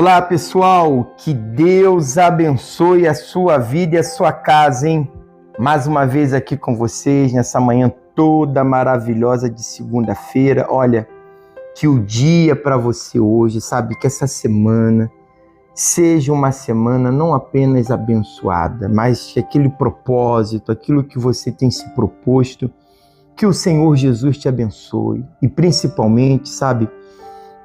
Olá, pessoal, que Deus abençoe a sua vida e a sua casa, hein? Mais uma vez aqui com vocês, nessa manhã toda maravilhosa de segunda-feira. Olha, que o dia para você hoje, sabe, que essa semana seja uma semana não apenas abençoada, mas que aquele propósito, aquilo que você tem se proposto, que o Senhor Jesus te abençoe e principalmente, sabe,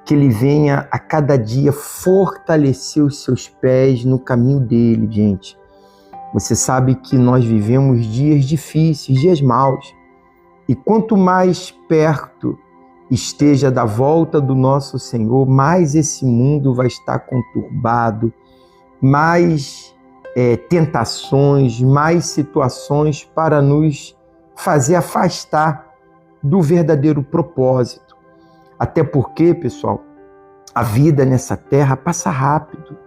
que Ele venha a cada dia fortalecer os seus pés no caminho dele, gente. Você sabe que nós vivemos dias difíceis, dias maus. E quanto mais perto esteja da volta do nosso Senhor, mais esse mundo vai estar conturbado, mais tentações, mais situações para nos fazer afastar do verdadeiro propósito. Até porque, pessoal, a vida nessa terra passa rápido.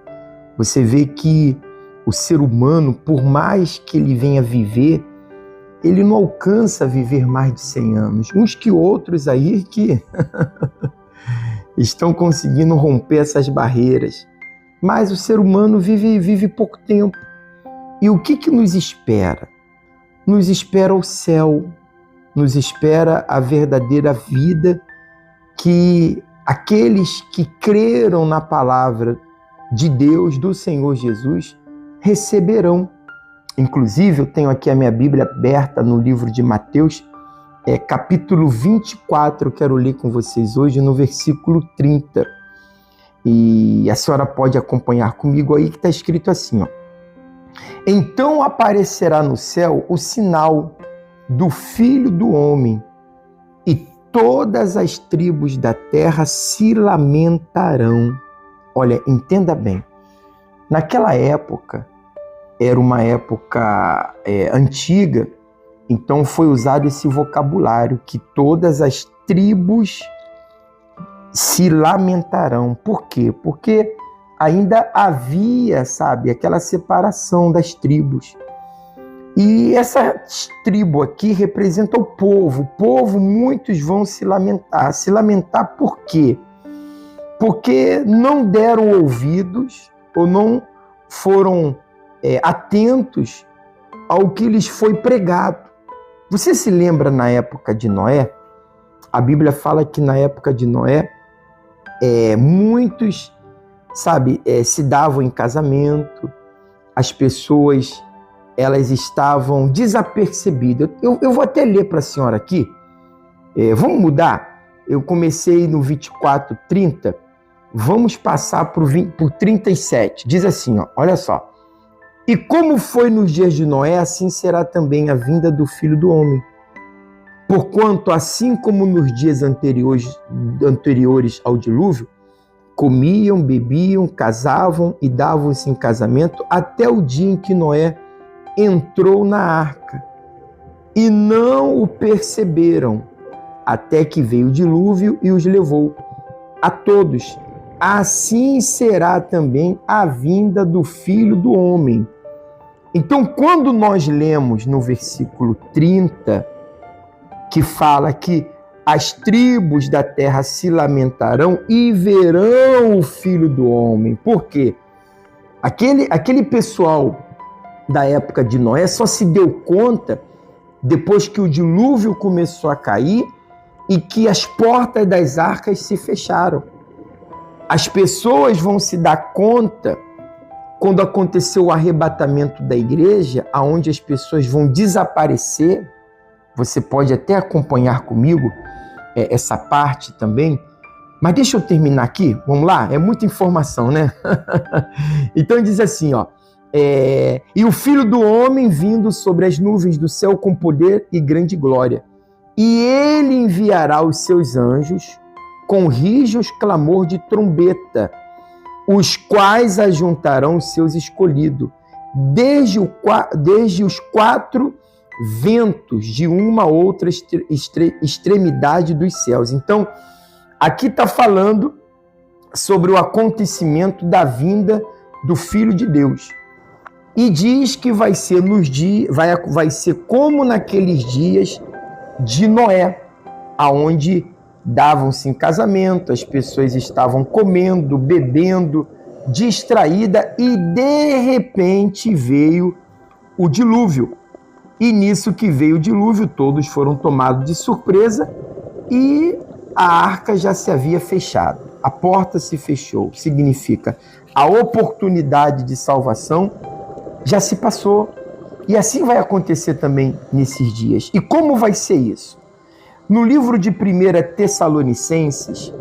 Você vê que o ser humano, por mais que ele venha viver, ele não alcança viver mais de 100 anos. Uns que outros aí que estão conseguindo romper essas barreiras. Mas o ser humano vive pouco tempo. E o que nos espera? Nos espera o céu, nos espera a verdadeira vida que aqueles que creram na palavra de Deus, do Senhor Jesus, receberão. Inclusive, eu tenho aqui a minha Bíblia aberta no livro de Mateus, capítulo 24, quero ler com vocês hoje, no versículo 30. E a senhora pode acompanhar comigo aí, que está escrito assim, ó. Então aparecerá no céu o sinal do Filho do Homem, e todas as tribos da terra se lamentarão. Olha, entenda bem. Naquela época, era uma época antiga, então foi usado esse vocabulário, que todas as tribos se lamentarão. Por quê? Porque ainda havia, sabe, aquela separação das tribos. E essa tribo aqui representa o povo. O povo, muitos vão se lamentar. Se lamentar por quê? Porque não deram ouvidos ou não foram atentos ao que lhes foi pregado. Você se lembra na época de Noé? A Bíblia fala que na época de Noé, muitos, sabe, se davam em casamento, as pessoas elas estavam desapercebidas. Eu vou até ler para a senhora aqui. Vamos mudar? Eu comecei no 24, 30. Vamos passar por 37. Diz assim, ó, olha só. E como foi nos dias de Noé, assim será também a vinda do Filho do Homem. Porquanto, assim como nos dias anteriores ao dilúvio, comiam, bebiam, casavam e davam-se em casamento até o dia em que Noé entrou na arca, e não o perceberam, até que veio o dilúvio e os levou a todos. Assim será também a vinda do Filho do Homem. Então, quando nós lemos no versículo 30, que fala que as tribos da terra se lamentarão e verão o Filho do Homem. Por quê? Aquele pessoal da época de Noé só se deu conta depois que o dilúvio começou a cair e que as portas das arcas se fecharam. As pessoas vão se dar conta quando aconteceu o arrebatamento da igreja, aonde as pessoas vão desaparecer. Você pode até acompanhar comigo essa parte também, mas deixa eu terminar aqui, vamos lá? É muita informação, né? Então diz assim, ó, e o Filho do Homem vindo sobre as nuvens do céu com poder e grande glória. E ele enviará os seus anjos com rijos clamor de trombeta, os quais ajuntarão os seus escolhidos, desde os 4 ventos de uma outra extremidade dos céus. Então, aqui está falando sobre o acontecimento da vinda do Filho de Deus. E diz que vai ser vai ser como naqueles dias de Noé, aonde davam-se em casamento, as pessoas estavam comendo, bebendo, distraída e de repente veio o dilúvio. E nisso que veio o dilúvio, todos foram tomados de surpresa e a arca já se havia fechado. A porta se fechou, significa a oportunidade de salvação já se passou. E assim vai acontecer também nesses dias. E como vai ser isso? No livro de 1 Tessalonicenses,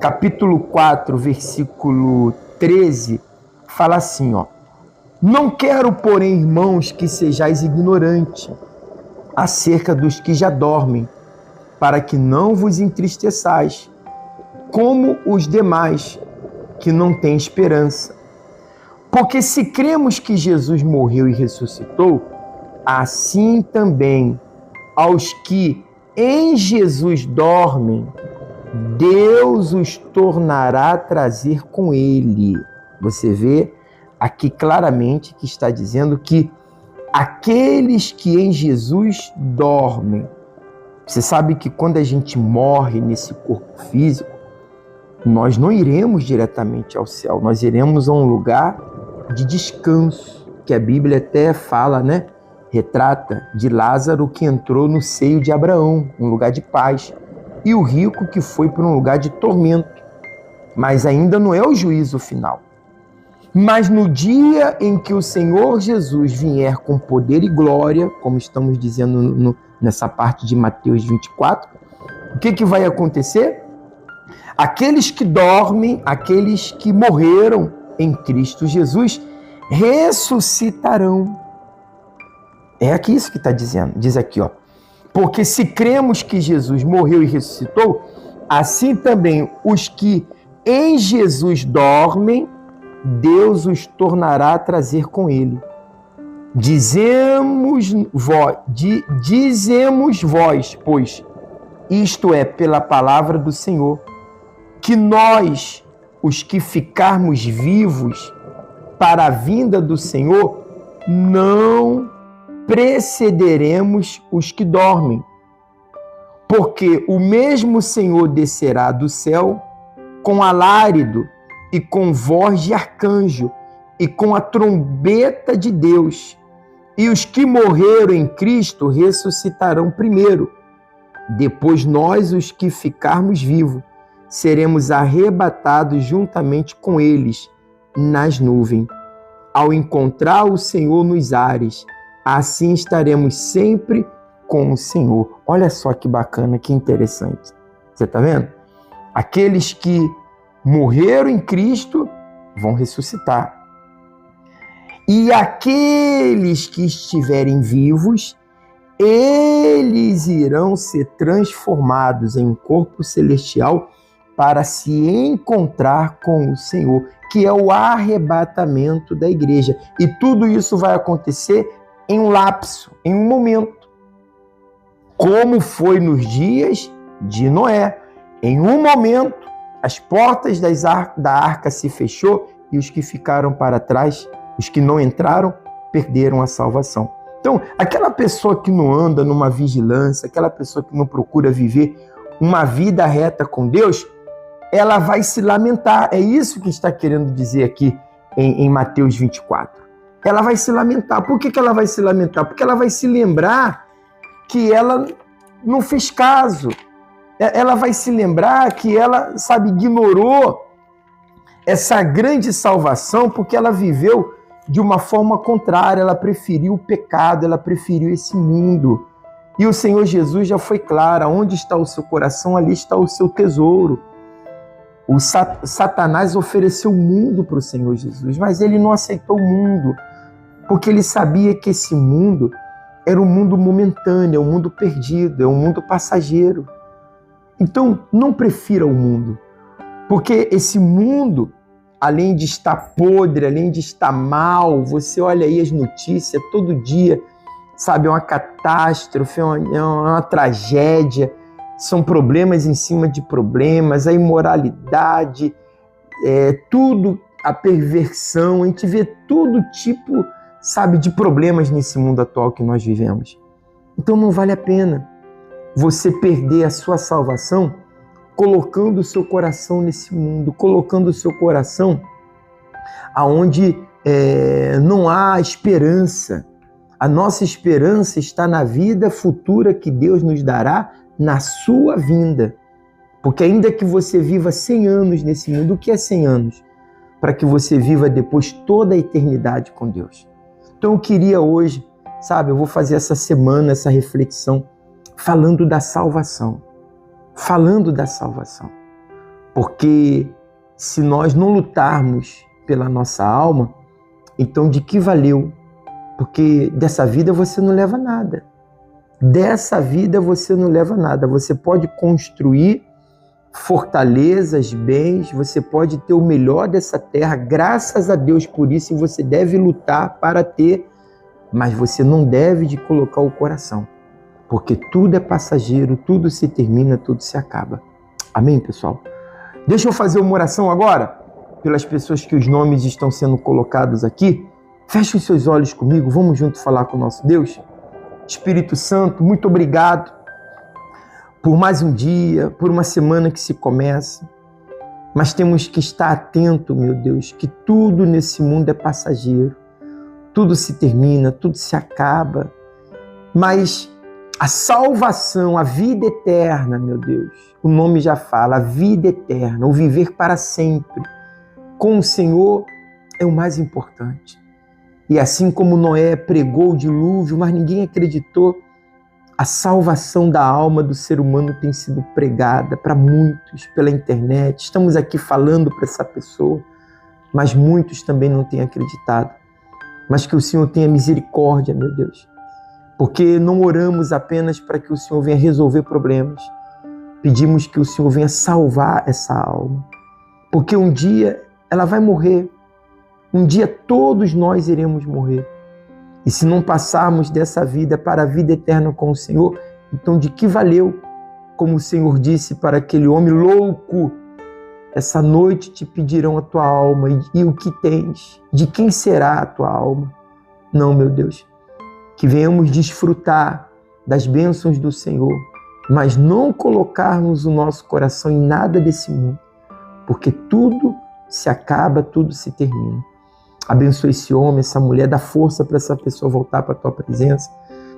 capítulo 4, versículo 13, fala assim, ó: não quero, porém, irmãos, que sejais ignorantes acerca dos que já dormem, para que não vos entristeçais, como os demais que não têm esperança. Porque se cremos que Jesus morreu e ressuscitou, assim também aos que em Jesus dormem, Deus os tornará a trazer com ele. Você vê aqui claramente que está dizendo que aqueles que em Jesus dormem. Você sabe que quando a gente morre nesse corpo físico, nós não iremos diretamente ao céu, nós iremos a um lugar de descanso, que a Bíblia até fala, né? Retrata de Lázaro que entrou no seio de Abraão, um lugar de paz, e o rico que foi para um lugar de tormento. Mas ainda não é o juízo final. Mas no dia em que o Senhor Jesus vier com poder e glória, como estamos dizendo nessa parte de Mateus 24, o que vai acontecer? Aqueles que dormem, aqueles que morreram em Cristo Jesus, ressuscitarão. É aqui isso que está dizendo. Diz aqui, ó: porque se cremos que Jesus morreu e ressuscitou, assim também os que em Jesus dormem, Deus os tornará a trazer com ele. Dizemos vós, pois, isto é, pela palavra do Senhor, que nós, os que ficarmos vivos para a vinda do Senhor, não precederemos os que dormem. Porque o mesmo Senhor descerá do céu com alarido e com voz de arcanjo e com a trombeta de Deus. E os que morreram em Cristo ressuscitarão primeiro. Depois nós, os que ficarmos vivos, seremos arrebatados juntamente com eles nas nuvens, ao encontrar o Senhor nos ares. Assim estaremos sempre com o Senhor. Olha só que bacana, que interessante. Você está vendo? Aqueles que morreram em Cristo vão ressuscitar. E aqueles que estiverem vivos, eles irão ser transformados em um corpo celestial para se encontrar com o Senhor, que é o arrebatamento da igreja. E tudo isso vai acontecer em um lapso, em um momento. Como foi nos dias de Noé. Em um momento, as portas da arca se fechou e os que ficaram para trás, os que não entraram, perderam a salvação. Então, aquela pessoa que não anda numa vigilância, aquela pessoa que não procura viver uma vida reta com Deus, ela vai se lamentar. É isso que está querendo dizer aqui em Mateus 24. Ela vai se lamentar. Por que ela vai se lamentar? Porque ela vai se lembrar que ela não fez caso. Ela vai se lembrar que ela, ignorou essa grande salvação porque ela viveu de uma forma contrária. Ela preferiu o pecado, ela preferiu esse mundo. E o Senhor Jesus já foi claro: onde está o seu coração, ali está o seu tesouro. O Satanás ofereceu o mundo para o Senhor Jesus, mas ele não aceitou o mundo, porque ele sabia que esse mundo era um mundo momentâneo, é um mundo perdido, é um mundo passageiro. Então, não prefira o mundo, porque esse mundo, além de estar podre, além de estar mal, você olha aí as notícias todo dia, é uma catástrofe, é uma tragédia, são problemas em cima de problemas, a imoralidade, tudo, a perversão, a gente vê todo tipo, de problemas nesse mundo atual que nós vivemos. Então não vale a pena você perder a sua salvação colocando o seu coração nesse mundo, colocando o seu coração aonde não há esperança. A nossa esperança está na vida futura que Deus nos dará na sua vinda. Porque ainda que você viva 100 anos nesse mundo, o que é 100 anos? Para que você viva depois toda a eternidade com Deus. Então eu queria hoje, eu vou fazer essa semana, essa reflexão, falando da salvação. Falando da salvação. Porque se nós não lutarmos pela nossa alma, então de que valeu? Porque dessa vida você não leva nada. Dessa vida você não leva nada. Você pode construir fortalezas, bens, você pode ter o melhor dessa terra, graças a Deus por isso, e você deve lutar para ter, mas você não deve de colocar o coração, porque tudo é passageiro, tudo se termina, tudo se acaba. Amém, pessoal? Deixa eu fazer uma oração agora, pelas pessoas que os nomes estão sendo colocados aqui. Feche os seus olhos comigo, vamos juntos falar com o nosso Deus. Espírito Santo, muito obrigado por mais um dia, por uma semana que se começa. Mas temos que estar atento, meu Deus, que tudo nesse mundo é passageiro. Tudo se termina, tudo se acaba. Mas a salvação, a vida eterna, meu Deus, o nome já fala, a vida eterna, o viver para sempre com o Senhor é o mais importante. E assim como Noé pregou o dilúvio, mas ninguém acreditou, a salvação da alma do ser humano tem sido pregada para muitos pela internet. Estamos aqui falando para essa pessoa, mas muitos também não têm acreditado. Mas que o Senhor tenha misericórdia, meu Deus. Porque não oramos apenas para que o Senhor venha resolver problemas. Pedimos que o Senhor venha salvar essa alma. Porque um dia ela vai morrer. Um dia todos nós iremos morrer. E se não passarmos dessa vida para a vida eterna com o Senhor, então de que valeu? Como o Senhor disse para aquele homem louco, essa noite te pedirão a tua alma e o que tens? De quem será a tua alma? Não, meu Deus, que venhamos desfrutar das bênçãos do Senhor, mas não colocarmos o nosso coração em nada desse mundo, porque tudo se acaba, tudo se termina. Abençoe esse homem, essa mulher, dá força para essa pessoa voltar para a tua presença,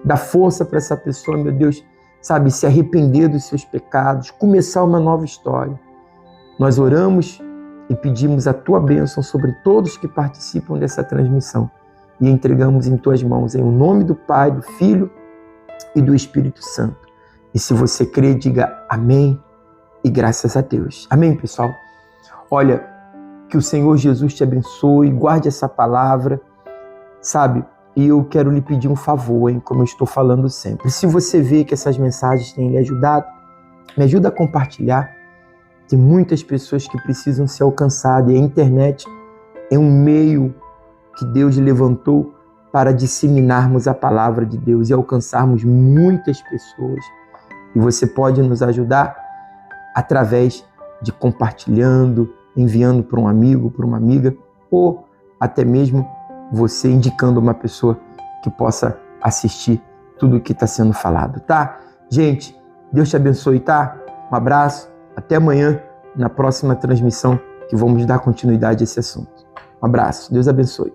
dá força para essa pessoa, meu Deus, se arrepender dos seus pecados, começar uma nova história. Nós oramos e pedimos a tua bênção sobre todos que participam dessa transmissão e entregamos em tuas mãos, em nome do Pai, do Filho e do Espírito Santo. E se você crê, diga amém e graças a Deus. Amém, pessoal? Olha, que o Senhor Jesus te abençoe, guarde essa palavra, E eu quero lhe pedir um favor, como eu estou falando sempre. Se você vê que essas mensagens têm lhe ajudado, me ajuda a compartilhar. Tem muitas pessoas que precisam ser alcançadas e a internet é um meio que Deus levantou para disseminarmos a palavra de Deus e alcançarmos muitas pessoas. E você pode nos ajudar através de compartilhando, enviando para um amigo, para uma amiga, ou até mesmo você indicando uma pessoa que possa assistir tudo o que está sendo falado, tá? Gente, Deus te abençoe, tá? Um abraço, até amanhã, na próxima transmissão, que vamos dar continuidade a esse assunto. Um abraço, Deus abençoe.